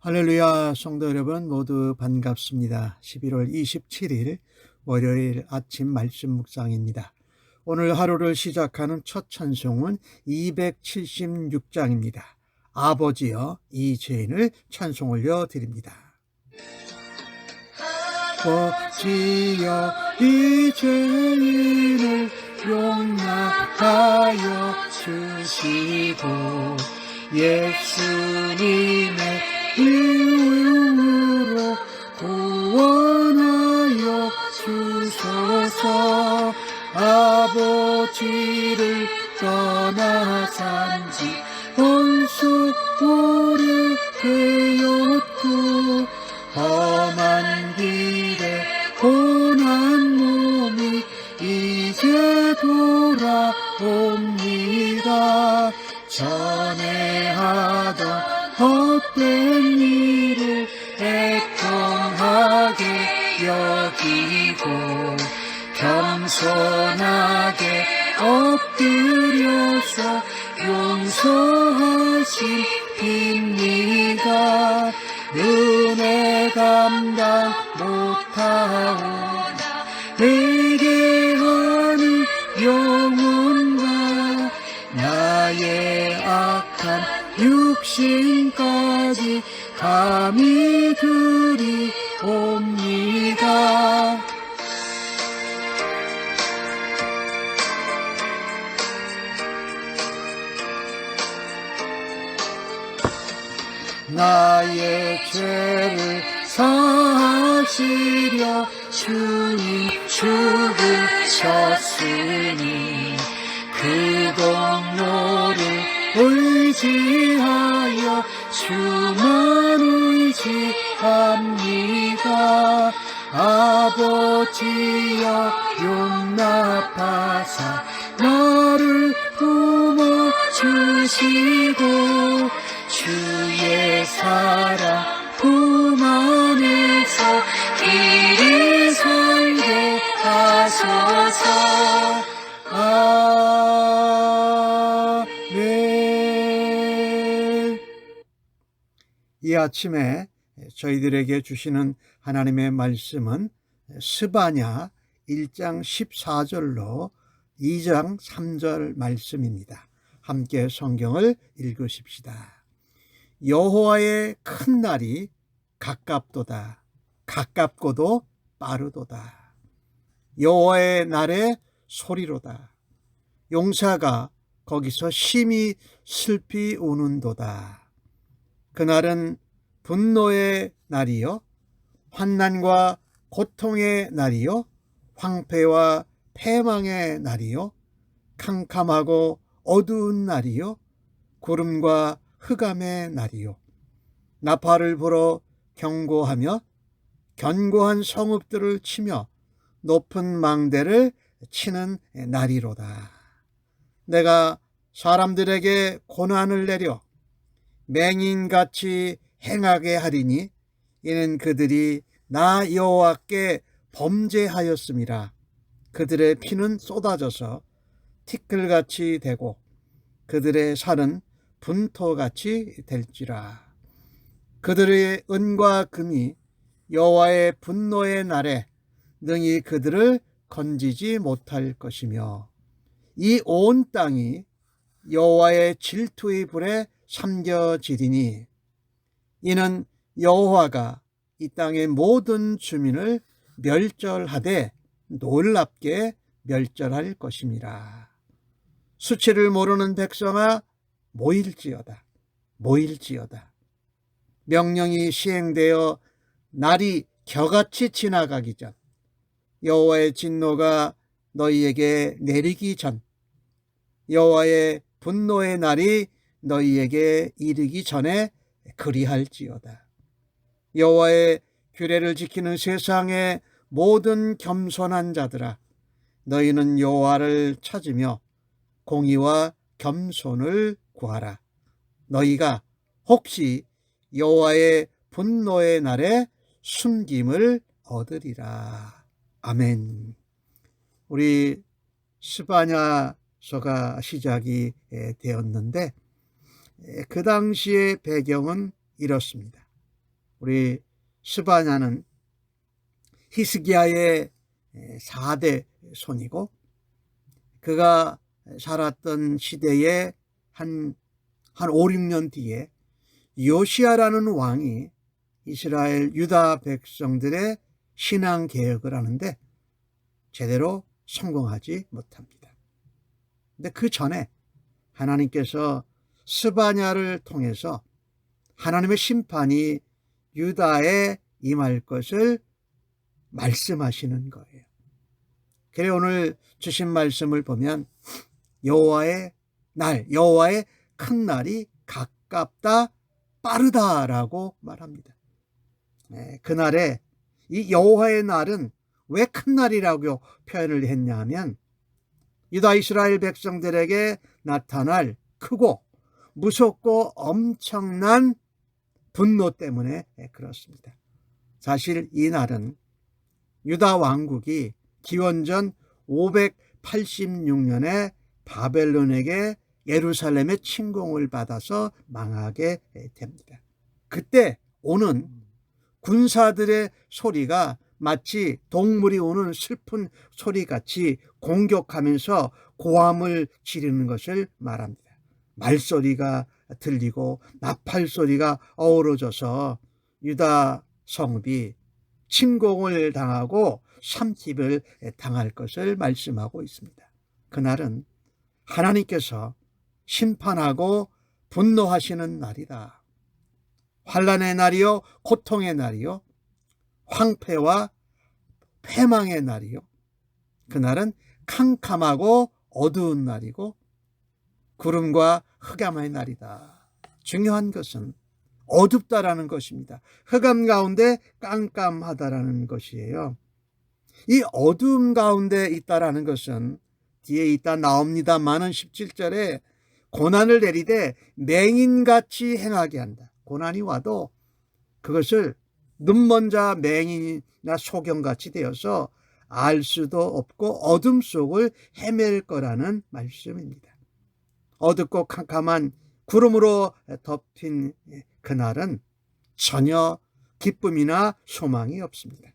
할렐루야, 성도 여러분 모두 반갑습니다. 11월 27일 월요일 아침 말씀 묵상입니다. 오늘 하루를 시작하는 첫 찬송은 276장입니다. 아버지여 이 죄인을 찬송 올려드립니다. 아버지여 이 죄인을 용납하여 주시고 예수님의 이름으로 구원하여 주소서. 아버지를 떠나 산지 벌써 오래되었고 험한 길에 고난 몸이 이제 돌아옵니다. 전에 하던 헛된 일을 애통하게 여기고 겸손하게 엎드려서 용서하십니다. 은혜 감당 못하오나 내게 하는 영혼과 나의 악한 육신까지 감히 드리옵니다. 나의 죄를 사하시려 주님 죽으셨으니 그 공로를 의지하여 주만 의지합니다. 아버지여 용납하사 나를 품어주시고 주의 사랑 품 안에서 길이 살게 하소서. 아멘. 이 아침에 저희들에게 주시는 하나님의 말씀은 스바냐 1장 14절로 2장 3절 말씀입니다. 함께 성경을 읽으십시다. 여호와의 큰 날이 가깝도다. 가깝고도 빠르도다. 여호와의 날의 소리로다. 용사가 거기서 심히 슬피 우는도다. 그날은 분노의 날이요 환난과 고통의 날이요 황폐와 패망의 날이요 캄캄하고 어두운 날이요 구름과 흑암의 날이요 나팔을 불어 경고하며 견고한 성읍들을 치며 높은 망대를 치는 날이로다. 내가 사람들에게 고난을 내려 맹인같이 행하게 하리니 이는 그들이 나 여호와께 범죄하였음이라. 그들의 피는 쏟아져서 티끌같이 되고 그들의 살은 분토같이 될지라. 그들의 은과 금이 여호와의 분노의 날에 능히 그들을 건지지 못할 것이며 이 온 땅이 여호와의 질투의 불에 삼겨지리니 이는 여호와가 이 땅의 모든 주민을 멸절하되 놀랍게 멸절할 것임이라. 수치를 모르는 백성아 모일지어다. 모일지어다. 명령이 시행되어 날이 겨같이 지나가기 전 여호와의 진노가 너희에게 내리기 전 여호와의 분노의 날이 너희에게 이르기 전에 그리할지어다. 여호와의 규례를 지키는 세상의 모든 겸손한 자들아 너희는 여호와를 찾으며 공의와 겸손을 구하라. 너희가 혹시 여호와의 분노의 날에 숨김을 얻으리라. 아멘. 우리 스바냐서가 시작이 되었는데 그 당시의 배경은 이렇습니다. 우리 스바냐는 히스기야의 4대 손이고, 그가 살았던 시대에 한 5, 6년 뒤에 요시야라는 왕이 이스라엘 유다 백성들의 신앙 개혁을 하는데 제대로 성공하지 못합니다. 근데 그 전에 하나님께서 스바냐를 통해서 하나님의 심판이 유다에 임할 것을 말씀하시는 거예요. 그래 오늘 주신 말씀을 보면 여호와의 날, 여호와의 큰 날이 가깝다, 빠르다라고 말합니다. 그날에 이 여호와의 날은 왜 큰 날이라고 표현을 했냐 하면 유다 이스라엘 백성들에게 나타날 크고 무섭고 엄청난 분노 때문에 그렇습니다. 사실 이 날은 유다 왕국이 기원전 586년에 바벨론에게 예루살렘의 침공을 받아서 망하게 됩니다. 그때 오는 군사들의 소리가 마치 동물이 우는 슬픈 소리같이 공격하면서 고함을 지르는 것을 말합니다. 말소리가 들리고 나팔 소리가 어우러져서 유다 성읍이 침공을 당하고 삼킵을 당할 것을 말씀하고 있습니다. 그날은 하나님께서 심판하고 분노하시는 날이다. 환난의 날이요, 고통의 날이요, 황폐와 패망의 날이요. 그날은 캄캄하고 어두운 날이고 구름과 흑암의 날이다. 중요한 것은 어둡다라는 것입니다. 흑암 가운데 깜깜하다라는 것이에요. 이 어둠 가운데 있다라는 것은 뒤에 있다 나옵니다만은 17절에 고난을 내리되 맹인같이 행하게 한다. 고난이 와도 그것을 눈먼 자 맹인이나 소경같이 되어서 알 수도 없고 어둠 속을 헤맬 거라는 말씀입니다. 어둡고 캄캄한 구름으로 덮인 그날은 전혀 기쁨이나 소망이 없습니다.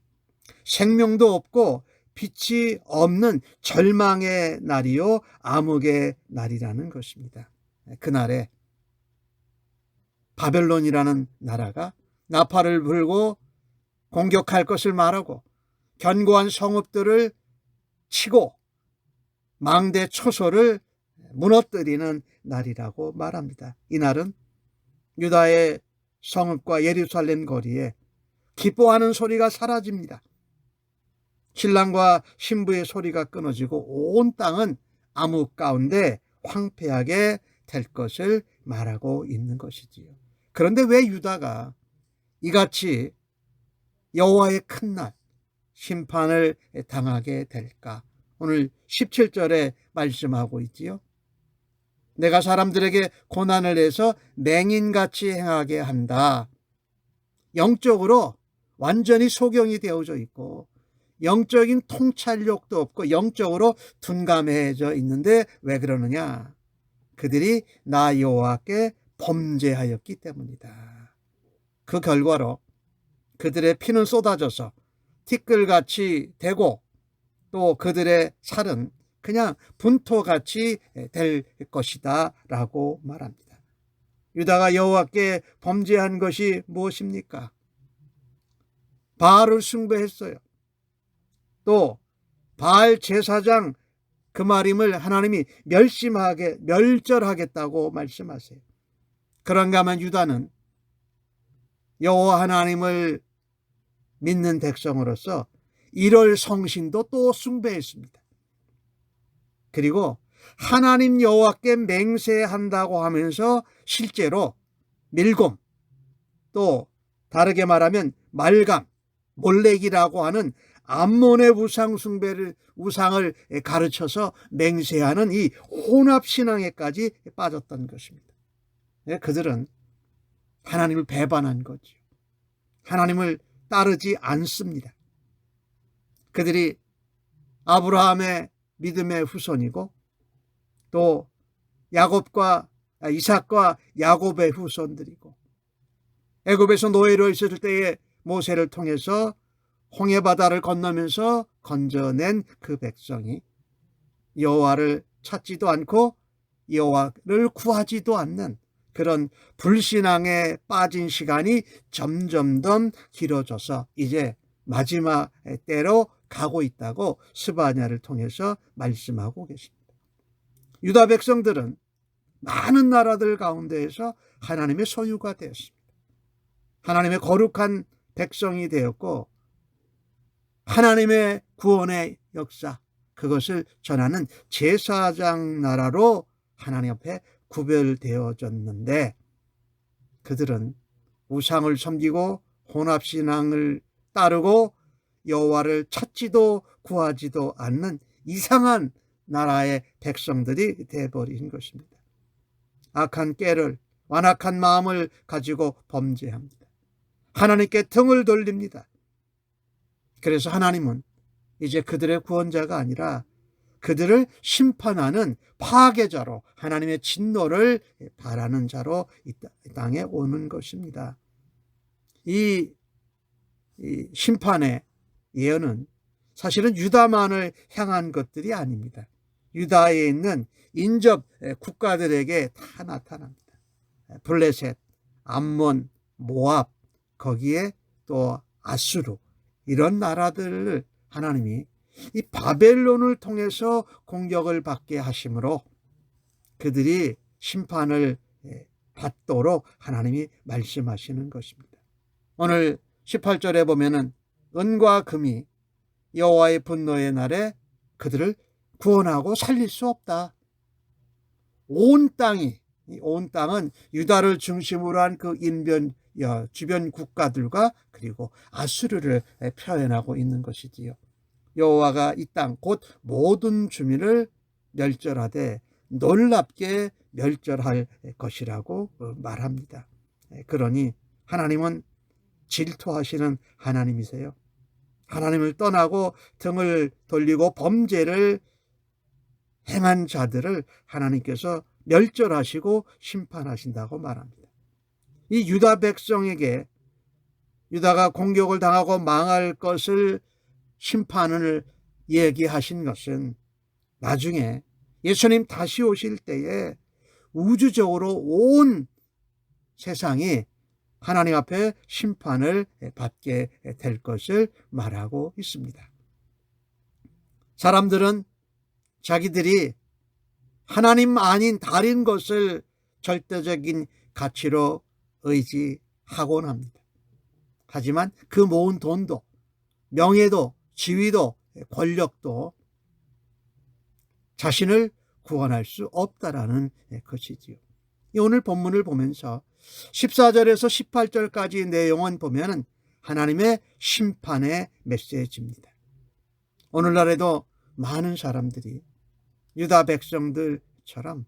생명도 없고 빛이 없는 절망의 날이요 암흑의 날이라는 것입니다. 그날에 바벨론이라는 나라가 나팔을 불고 공격할 것을 말하고 견고한 성읍들을 치고 망대 초소를 무너뜨리는 날이라고 말합니다. 이 날은 유다의 성읍과 예루살렘 거리에 기뻐하는 소리가 사라집니다. 신랑과 신부의 소리가 끊어지고 온 땅은 암흑 가운데 황폐하게 될 것을 말하고 있는 것이지요. 그런데 왜 유다가 이같이 여호와의 큰 날 심판을 당하게 될까? 오늘 17절에 말씀하고 있지요. 내가 사람들에게 고난을 내서 맹인같이 행하게 한다. 영적으로 완전히 소경이 되어져 있고 영적인 통찰력도 없고 영적으로 둔감해져 있는데 왜 그러느냐? 그들이 나 여호와께 범죄하였기 때문이다. 그 결과로 그들의 피는 쏟아져서 티끌같이 되고 또 그들의 살은 그냥 분토같이 될 것이다 라고 말합니다. 유다가 여호와께 범죄한 것이 무엇입니까? 바알을 숭배했어요. 또 바알 제사장 그마림을 하나님이 멸절하겠다고 말씀하세요. 그런가 하면 유다는 여호와 하나님을 믿는 백성으로서 1월 성신도 또 숭배했습니다. 그리고 하나님 여호와께 맹세한다고 하면서 실제로 밀곰, 또 다르게 말하면 말감, 몰렉이라고 하는 암몬의 우상을 가르쳐서 맹세하는 이 혼합신앙에까지 빠졌던 것입니다. 그들은 하나님을 배반한 거죠. 하나님을 따르지 않습니다. 그들이 아브라함의 믿음의 후손이고 또 이삭과 야곱의 후손들이고 애굽에서 노예로 있을 때에 모세를 통해서 홍해바다를 건너면서 건져낸 그 백성이 여호와를 찾지도 않고 여호와를 구하지도 않는 그런 불신앙에 빠진 시간이 점점 더 길어져서 이제 마지막 때로 가고 있다고 스바냐를 통해서 말씀하고 계십니다. 유다 백성들은 많은 나라들 가운데에서 하나님의 소유가 되었습니다. 하나님의 거룩한 백성이 되었고 하나님의 구원의 역사, 그것을 전하는 제사장 나라로 하나님 앞에 구별되어졌는데 그들은 우상을 섬기고 혼합신앙을 따르고 여호와를 찾지도 구하지도 않는 이상한 나라의 백성들이 되어버린 것입니다. 악한 꾀를, 완악한 마음을 가지고 범죄합니다. 하나님께 등을 돌립니다. 그래서 하나님은 이제 그들의 구원자가 아니라 그들을 심판하는 파괴자로, 하나님의 진노를 바라는 자로 이 땅에 오는 것입니다. 이 심판의 예언은 사실은 유다만을 향한 것들이 아닙니다. 유다에 있는 인접 국가들에게 다 나타납니다. 블레셋, 암몬, 모압, 거기에 또 아수르, 이런 나라들을 하나님이 이 바벨론을 통해서 공격을 받게 하심으로 그들이 심판을 받도록 하나님이 말씀하시는 것입니다. 오늘 18절에 보면은 은과 금이 여호와의 분노의 날에 그들을 구원하고 살릴 수 없다. 온 땅이, 온 땅은 유다를 중심으로 한 그 주변 국가들과 그리고 아수르를 표현하고 있는 것이지요. 여호와가 이 땅 곧 모든 주민을 멸절하되 놀랍게 멸절할 것이라고 말합니다. 그러니 하나님은 질투하시는 하나님이세요. 하나님을 떠나고 등을 돌리고 범죄를 행한 자들을 하나님께서 멸절하시고 심판하신다고 말합니다. 이 유다 백성에게 유다가 공격을 당하고 망할 것을 심판을 얘기하신 것은 나중에 예수님 다시 오실 때에 우주적으로 온 세상이 하나님 앞에 심판을 받게 될 것을 말하고 있습니다. 사람들은 자기들이 하나님 아닌 다른 것을 절대적인 가치로 의지하곤 합니다. 하지만 그 모은 돈도, 명예도, 지위도, 권력도 자신을 구원할 수 없다라는 것이지요. 오늘 본문을 보면서 14절에서 18절까지 내용은 보면은 하나님의 심판의 메시지입니다. 오늘날에도 많은 사람들이 유다 백성들처럼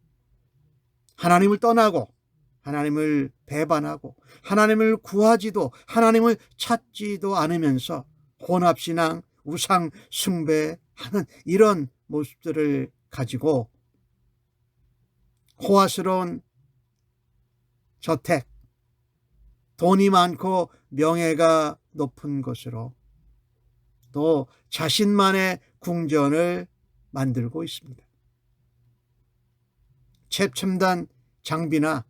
하나님을 떠나고 하나님을 배반하고 하나님을 구하지도 하나님을 찾지도 않으면서 혼합신앙, 우상 숭배하는 이런 모습들을 가지고 호화스러운 저택, 돈이 많고 명예가 높은 것으로 또 자신만의 궁전을 만들고 있습니다. 최첨단 장비나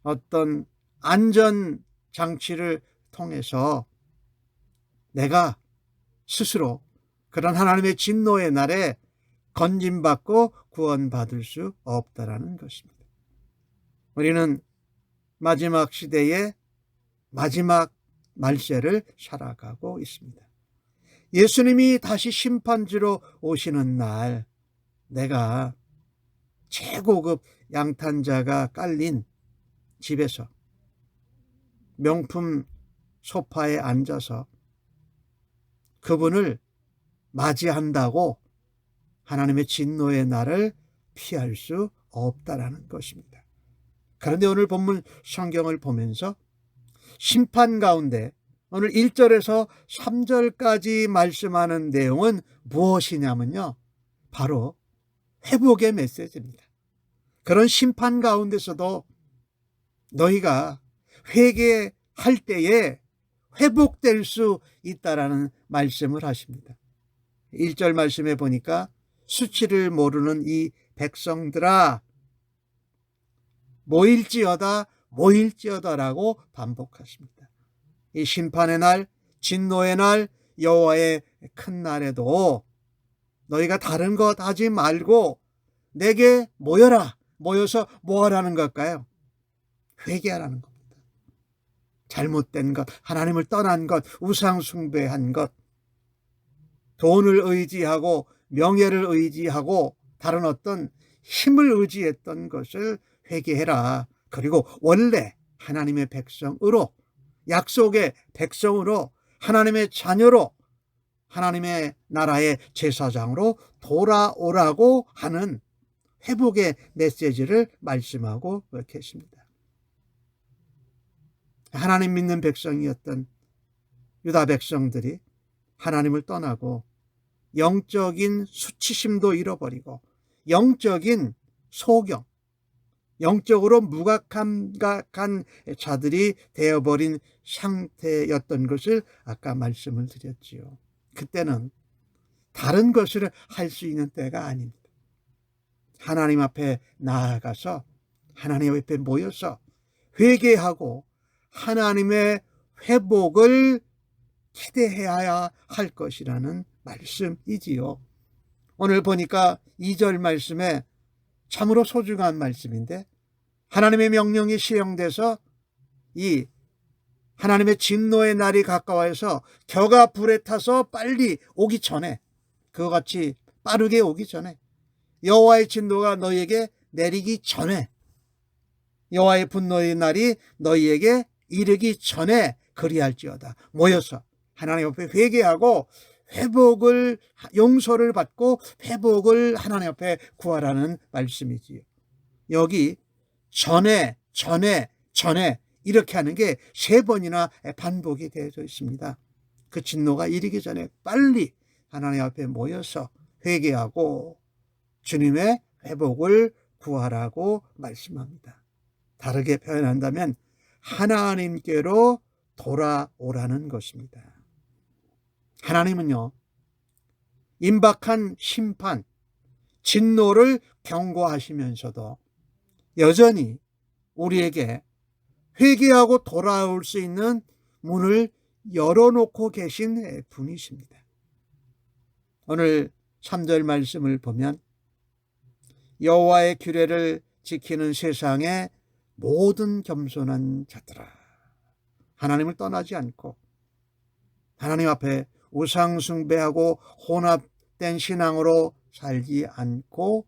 어떤 안전 장치를 통해서 내가 스스로 그런 하나님의 진노의 날에 건짐받고 구원받을 수 없다라는 것입니다. 우리는 마지막 시대의 마지막 말세를 살아가고 있습니다. 예수님이 다시 심판지로 오시는 날 내가 최고급 양탄자가 깔린 집에서 명품 소파에 앉아서 그분을 맞이한다고 하나님의 진노의 날을 피할 수 없다라는 것입니다. 그런데 오늘 본문 성경을 보면서 심판 가운데 오늘 1절에서 3절까지 말씀하는 내용은 무엇이냐면요, 바로 회복의 메시지입니다. 그런 심판 가운데서도 너희가 할 때에 회복될 수 있다라는 말씀을 하십니다. 1절 말씀에 보니까 수치를 모르는 이 백성들아 모일지어다 모일지어다라고 반복하십니다. 이 심판의 날, 진노의 날, 여호와의 큰 날에도 너희가 다른 것 하지 말고 내게 모여라. 모여서 뭐 하라는 걸까요? 회개하라는 겁니다. 잘못된 것, 하나님을 떠난 것, 우상 숭배한 것, 돈을 의지하고 명예를 의지하고 다른 어떤 힘을 의지했던 것을 회개해라. 그리고 원래 하나님의 백성으로, 약속의 백성으로, 하나님의 자녀로, 하나님의 나라의 제사장으로 돌아오라고 하는 회복의 메시지를 말씀하고 계십니다. 하나님 믿는 백성이었던 유다 백성들이 하나님을 떠나고 영적인 수치심도 잃어버리고 영적인 소경, 영적으로 무감각한 자들이 되어버린 상태였던 것을 아까 말씀을 드렸지요. 그때는 다른 것을 할 수 있는 때가 아닙니다. 하나님 앞에 나아가서 하나님 앞에 모여서 회개하고 하나님의 회복을 기대해야 할 것이라는 말씀이지요. 오늘 보니까 2절 말씀에 참으로 소중한 말씀인데 하나님의 명령이 시행돼서 이 하나님의 진노의 날이 가까워서 겨가 불에 타서 빨리 오기 전에, 그와 같이 빠르게 오기 전에, 여호와의 진노가 너희에게 내리기 전에, 여호와의 분노의 날이 너희에게 이르기 전에 그리할지어다. 모여서 하나님 앞에 회개하고 회복을, 용서를 받고 회복을 하나님 앞에 구하라는 말씀이지요. 여기 전에 이렇게 하는 게 3번이나 반복이 되어져 있습니다. 그 진노가 이르기 전에 빨리 하나님 앞에 모여서 회개하고 주님의 회복을 구하라고 말씀합니다. 다르게 표현한다면 하나님께로 돌아오라는 것입니다. 하나님은요, 임박한 심판, 진노를 경고하시면서도 여전히 우리에게 회개하고 돌아올 수 있는 문을 열어놓고 계신 분이십니다. 오늘 3절 말씀을 보면 여호와의 규례를 지키는 세상의 모든 겸손한 자들아, 하나님을 떠나지 않고 하나님 앞에 우상 숭배하고 혼합된 신앙으로 살지 않고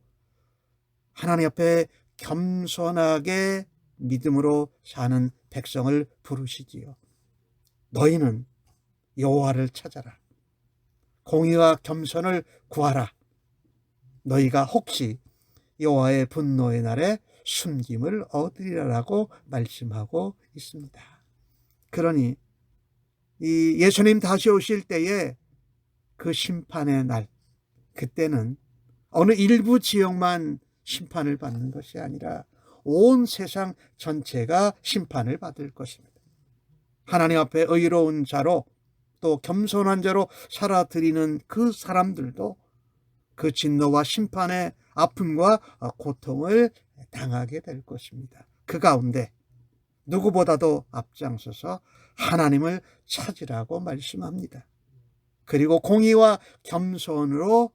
하나님 앞에 겸손하게 믿음으로 사는 백성을 부르시지요. 너희는 여호와를 찾아라. 공의와 겸손을 구하라. 너희가 혹시 여호와의 분노의 날에 숨김을 얻으리라라고 말씀하고 있습니다. 그러니 이 예수님 다시 오실 때에 그 심판의 날, 그때는 어느 일부 지역만 심판을 받는 것이 아니라 온 세상 전체가 심판을 받을 것입니다. 하나님 앞에 의로운 자로 또 겸손한 자로 살아드리는 그 사람들도 그 진노와 심판의 아픔과 고통을 당하게 될 것입니다. 그 가운데 누구보다도 앞장서서 하나님을 찾으라고 말씀합니다. 그리고 공의와 겸손으로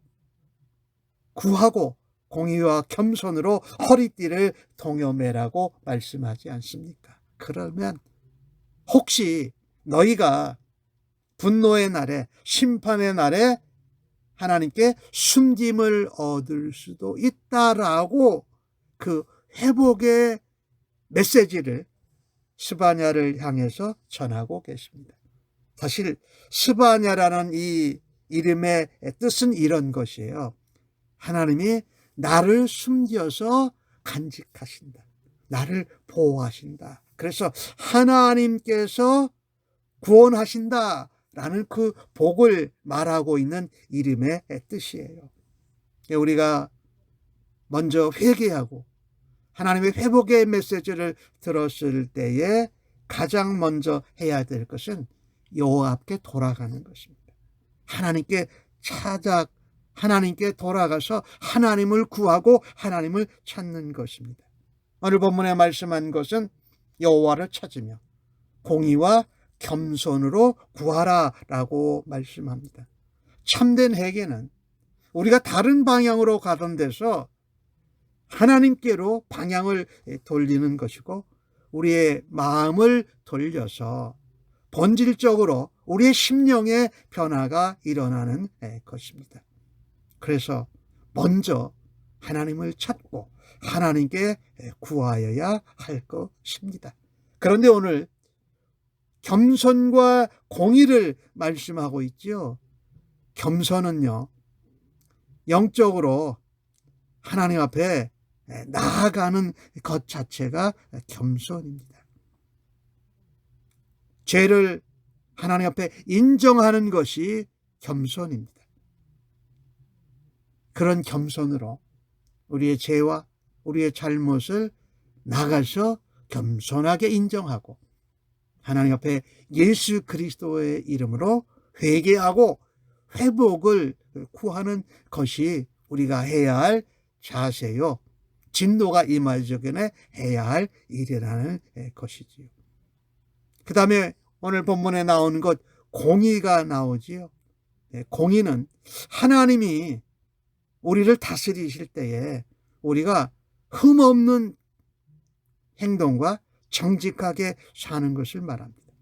구하고 공의와 겸손으로 허리띠를 동여매라고 말씀하지 않습니까? 그러면 혹시 너희가 분노의 날에, 심판의 날에 하나님께 숨김을 얻을 수도 있다라고 그 회복의 메시지를 스바냐를 향해서 전하고 계십니다. 사실 스바냐라는 이 이름의 뜻은 이런 것이에요. 하나님이 나를 숨겨서 간직하신다. 나를 보호하신다. 그래서 하나님께서 구원하신다 라는 그 복을 말하고 있는 이름의 뜻이에요. 우리가 먼저 회개하고 하나님의 회복의 메시지를 들었을 때에 가장 먼저 해야 될 것은 여호와께 돌아가는 것입니다. 하나님께 돌아가서 하나님을 구하고 하나님을 찾는 것입니다. 오늘 본문에 말씀한 것은 여호와를 찾으며 공의와 겸손으로 구하라라고 말씀합니다. 참된 회개는 우리가 다른 방향으로 가던 데서 하나님께로 방향을 돌리는 것이고, 우리의 마음을 돌려서 본질적으로 우리의 심령의 변화가 일어나는 것입니다. 그래서 먼저 하나님을 찾고 하나님께 구하여야 할 것입니다. 그런데 오늘 겸손과 공의를 말씀하고 있지요. 겸손은요, 영적으로 하나님 앞에 나아가는 것 자체가 겸손입니다. 죄를 하나님 앞에 인정하는 것이 겸손입니다. 그런 겸손으로 우리의 죄와 우리의 잘못을 나가서 겸손하게 인정하고 하나님 앞에 예수 그리스도의 이름으로 회개하고 회복을 구하는 것이 우리가 해야 할 자세요, 진노가 임하기 전에 해야 할 일이라는 것이지요. 그 다음에 오늘 본문에 나오는 것, 공의가 나오지요. 공의는 하나님이 우리를 다스리실 때에 우리가 흠없는 행동과 정직하게 사는 것을 말합니다.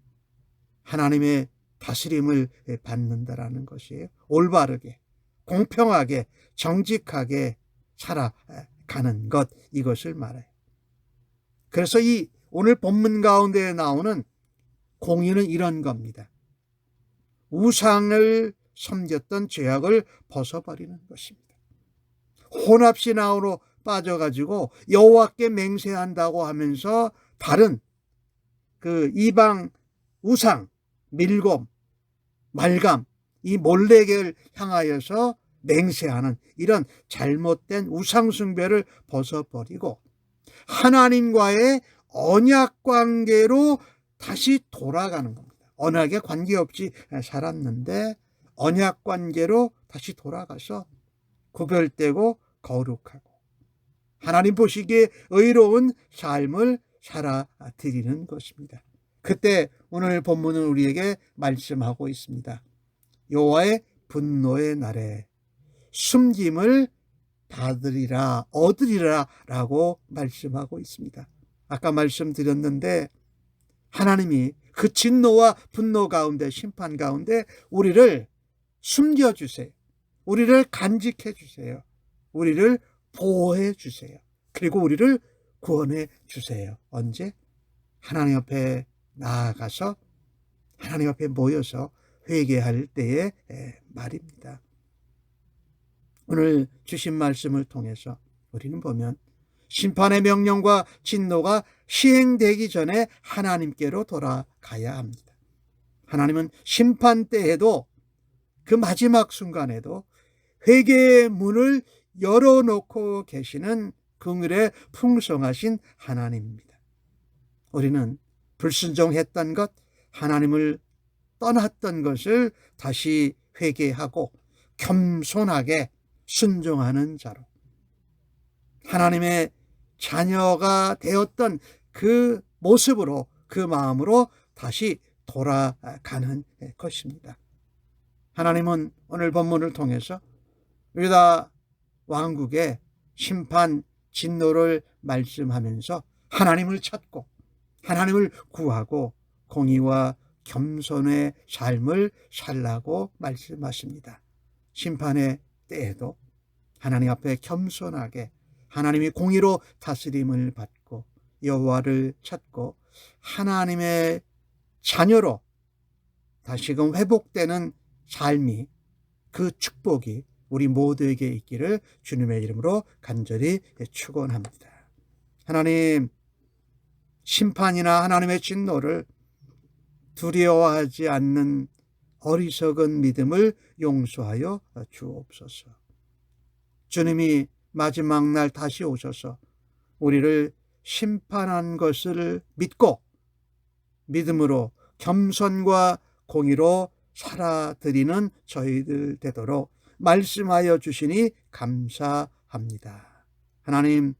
하나님의 다스림을 받는다라는 것이에요. 올바르게, 공평하게, 정직하게 살아가는 것, 이것을 말해요. 그래서 이 오늘 본문 가운데 나오는 공의는 이런 겁니다. 우상을 섬겼던 죄악을 벗어버리는 것입니다. 혼합신앙으로 빠져가지고 여호와께 맹세한다고 하면서 다른 그 이방 우상, 밀곰, 말감, 이 몰렉을 향하여서 맹세하는 이런 잘못된 우상숭배를 벗어버리고 하나님과의 언약 관계로 다시 돌아가는 겁니다. 언약에 관계없이 살았는데 언약 관계로 다시 돌아가서 구별되고 거룩하고 하나님 보시기에 의로운 삶을 살아드리는 것입니다. 그때 오늘 본문은 우리에게 말씀하고 있습니다. 여호와의 분노의 날에 숨김을 얻으리라 라고 말씀하고 있습니다. 아까 말씀드렸는데 하나님이 그 진노와 분노 가운데, 심판 가운데 우리를 숨겨주세요. 우리를 간직해 주세요. 우리를 보호해 주세요. 그리고 우리를 구원해 주세요. 언제? 하나님 앞에 나아가서 하나님 앞에 모여서 회개할 때의 말입니다. 오늘 주신 말씀을 통해서 우리는 보면 심판의 명령과 진노가 시행되기 전에 하나님께로 돌아가야 합니다. 하나님은 심판 때에도 그 마지막 순간에도 회개의 문을 열어놓고 계시는 긍휼의 풍성하신 하나님입니다. 우리는 불순종했던 것, 하나님을 떠났던 것을 다시 회개하고 겸손하게 순종하는 자로 하나님의 자녀가 되었던 그 모습으로, 그 마음으로 다시 돌아가는 것입니다. 하나님은 오늘 본문을 통해서 유다 왕국의 심판 진노를 말씀하면서 하나님을 찾고 하나님을 구하고 공의와 겸손의 삶을 살라고 말씀하십니다. 심판의 때에도 하나님 앞에 겸손하게 하나님이 공의로 다스림을 받고 여호와를 찾고 하나님의 자녀로 다시금 회복되는 삶이, 그 축복이 우리 모두에게 있기를 주님의 이름으로 간절히 축원합니다. 하나님, 심판이나 하나님의 진노를 두려워하지 않는 어리석은 믿음을 용서하여 주옵소서. 주님이 마지막 날 다시 오셔서 우리를 심판한 것을 믿고 믿음으로 겸손과 공의로 살아드리는 저희들 되도록 말씀하여 주시니 감사합니다. 하나님,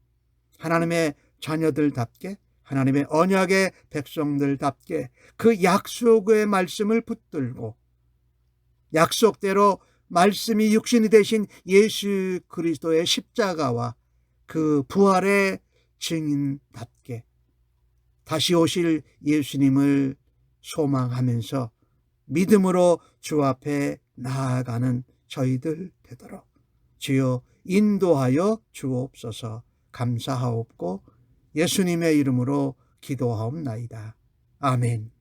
하나님의 자녀들답게, 하나님의 언약의 백성들답게 그 약속의 말씀을 붙들고 약속대로 말씀이 육신이 되신 예수 그리스도의 십자가와 그 부활의 증인답게 다시 오실 예수님을 소망하면서 믿음으로 주 앞에 나아가는 저희들 되도록 주여 인도하여 주옵소서. 감사하옵고 예수님의 이름으로 기도하옵나이다. 아멘.